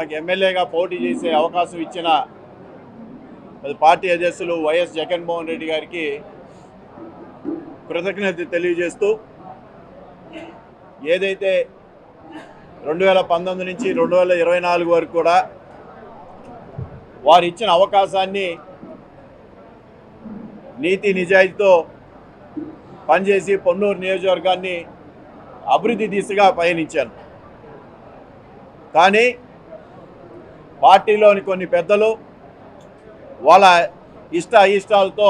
నాకు ఎమ్మెల్యేగా పోటీ చేసే అవకాశం ఇచ్చిన పార్టీ అధ్యక్షులు వైఎస్ జగన్మోహన్ రెడ్డి గారికి కృతజ్ఞత తెలియజేస్తూ ఏదైతే 2019 నుంచి 2024 వరకు కూడా వారు ఇచ్చిన అవకాశాన్ని నీతి నిజాయితీతో పనిచేసి పొన్నూరు నియోజకవర్గాన్ని అభివృద్ధి దిశగా పయనించాను. కానీ పార్టీలోని కొన్ని పెద్దలు వాళ్ళ అయిష్టాలతో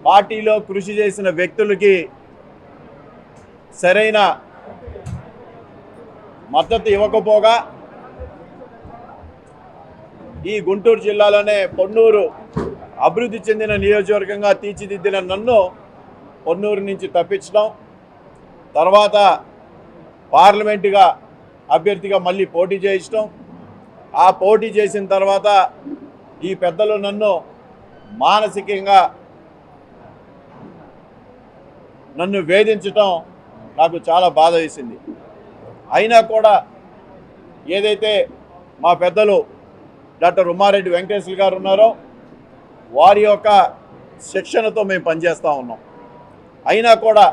పార్టీలో కృషి చేసిన వ్యక్తులకి సరైన మద్దతు ఇవ్వకపోగా ఈ గుంటూరు జిల్లాలోనే పొన్నూరు అభివృద్ధి చెందిన నియోజకవర్గంగా తీర్చిదిద్దిన నన్ను పొన్నూరు నుంచి తప్పించడం, తర్వాత పార్లమెంటుగా అభ్యర్థిగా మళ్ళీ పోటీ చేయించడం, ఆ పోటీ చేసిన తర్వాత ఈ పెద్దలు నన్ను మానసికంగా నన్ను వేధించటం నాకు చాలా బాధ వేసింది. అయినా కూడా ఏదైతే మా పెద్దలు డాక్టర్ ఉమారెడ్డి వెంకటేశ్వర గారు ఉన్నారో వారి యొక్క శిక్షణతో మేము పనిచేస్తూ ఉన్నాం. అయినా కూడా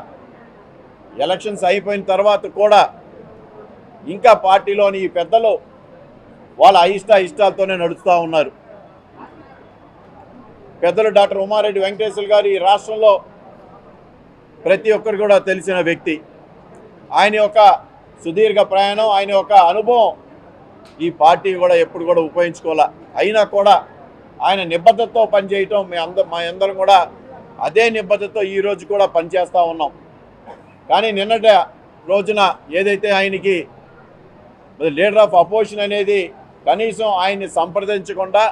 ఎలక్షన్స్ అయిపోయిన తర్వాత కూడా ఇంకా పార్టీలోని ఈ పెద్దలు వాళ్ళ ఇష్టాలతోనే నడుస్తూ ఉన్నారు. పెద్దలు డాక్టర్ ఉమారెడ్డి వెంకటేశ్వర గారు ఈ రాష్ట్రంలో ప్రతి ఒక్కరు కూడా తెలిసిన వ్యక్తి. ఆయన యొక్క సుదీర్ఘ ప్రయాణం, ఆయన యొక్క అనుభవం ఈ పార్టీ కూడా ఎప్పుడు కూడా ఉపయోగించుకోవాలా. అయినా కూడా ఆయన నిబద్ధతతో పనిచేయటం మా అందరం కూడా అదే నిబద్ధతతో ఈరోజు కూడా పనిచేస్తూ ఉన్నాం. కానీ నిన్నటి రోజున ఏదైతే ఆయనకి లీడర్ ఆఫ్ అపోజిషన్ అనేది కనీసం ఆయన్ని సంప్రదించకుండా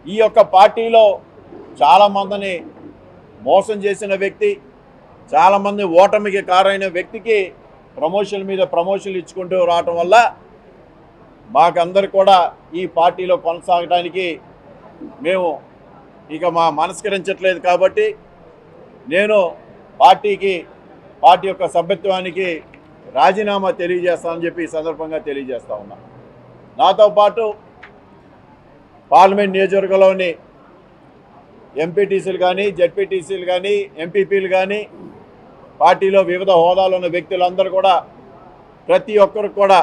ఈ యొక్క పార్టీలో చాలామందిని మోసం చేసిన వ్యక్తి, చాలామంది ఓటమికి కారైన వ్యక్తికి ప్రమోషన్ మీద ప్రమోషన్లు ఇచ్చుకుంటూ రావటం వల్ల మాకందరు కూడా ఈ పార్టీలో కొనసాగడానికి మేము ఇక మనస్కరించట్లేదు. కాబట్టి నేను పార్టీ యొక్క సభ్యత్వానికి రాజీనామా తెలియజేస్తానని చెప్పి ఈ సందర్భంగా తెలియజేస్తా ఉన్నా. నాతో పాటు పార్లమెంట్ నియోజకవర్గంలోని ఎంపీటీసీలు కానీ, జెడ్పీటీసీలు కానీ, ఎంపీపీలు కానీ, పార్టీలో వివిధ హోదాలో ఉన్న వ్యక్తులందరూ కూడా ప్రతి ఒక్కరు కూడా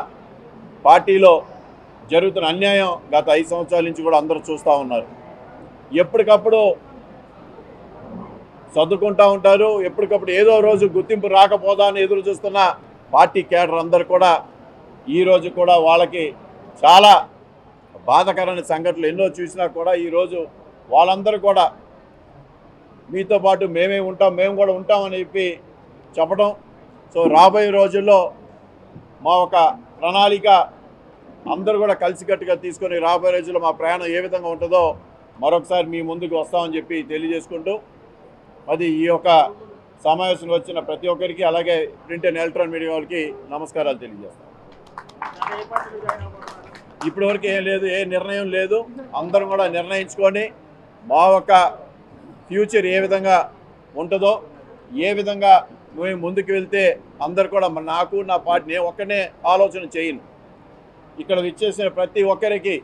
పార్టీలో జరుగుతున్న అన్యాయం గత 5 సంవత్సరాల నుంచి కూడా అందరూ చూస్తూ ఉన్నారు. ఎప్పటికప్పుడు సర్దుకుంటూ ఉంటారు. ఎప్పటికప్పుడు ఏదో రోజు గుర్తింపు రాకపోదా అని ఎదురు చూస్తున్న పార్టీ కేడర్ అందరూ కూడా ఈరోజు కూడా వాళ్ళకి చాలా బాధాకరమైన సంఘటనలు ఎన్నో చూసినా కూడా ఈరోజు వాళ్ళందరూ కూడా మీతో పాటు మేము కూడా ఉంటామని చెప్పడం. సో రాబోయే రోజుల్లో మా ఒక ప్రణాళిక అందరూ కూడా కలిసికట్టుగా తీసుకొని రాబోయే రోజుల్లో మా ప్రయాణం ఏ విధంగా ఉంటుందో మరొకసారి మీ ముందుకు వస్తామని చెప్పి తెలియజేసుకుంటూ అది ఈ యొక్క సమావేశంలో వచ్చిన ప్రతి ఒక్కరికి, అలాగే ప్రింట్ అండ్ ఎలక్ట్రానిక్ మీడియా వాళ్ళకి నమస్కారాలు తెలియజేస్తాం. ఇప్పటివరకు ఏం లేదు, ఏ నిర్ణయం లేదు. అందరం కూడా నిర్ణయించుకొని మా యొక్క ఫ్యూచర్ ఏ విధంగా ఉంటుందో, ఏ విధంగా మేము ముందుకు వెళ్తే అందరు కూడా నాకు నా పార్టీ నేను ఒక్కనే ఆలోచన చేయను. ఇక్కడ విచ్చేసిన ప్రతి ఒక్కరికి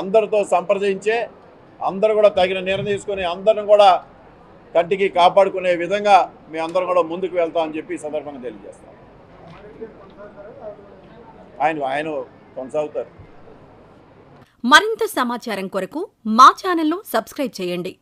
అందరితో సంప్రదించే అందరూ కూడా తగిన నిర్ణయం తీసుకొని అందరం కూడా కంటికి కాపాడుకునే విధంగా మేము అందరం కూడా ముందుకు వెళ్తామని చెప్పి ఈ సందర్భంగా తెలియజేస్తాం. ఆయన కొనసాగుతారు. మరింత సమాచారం కొరకు మా ఛానల్ను సబ్స్క్రైబ్ చేయండి.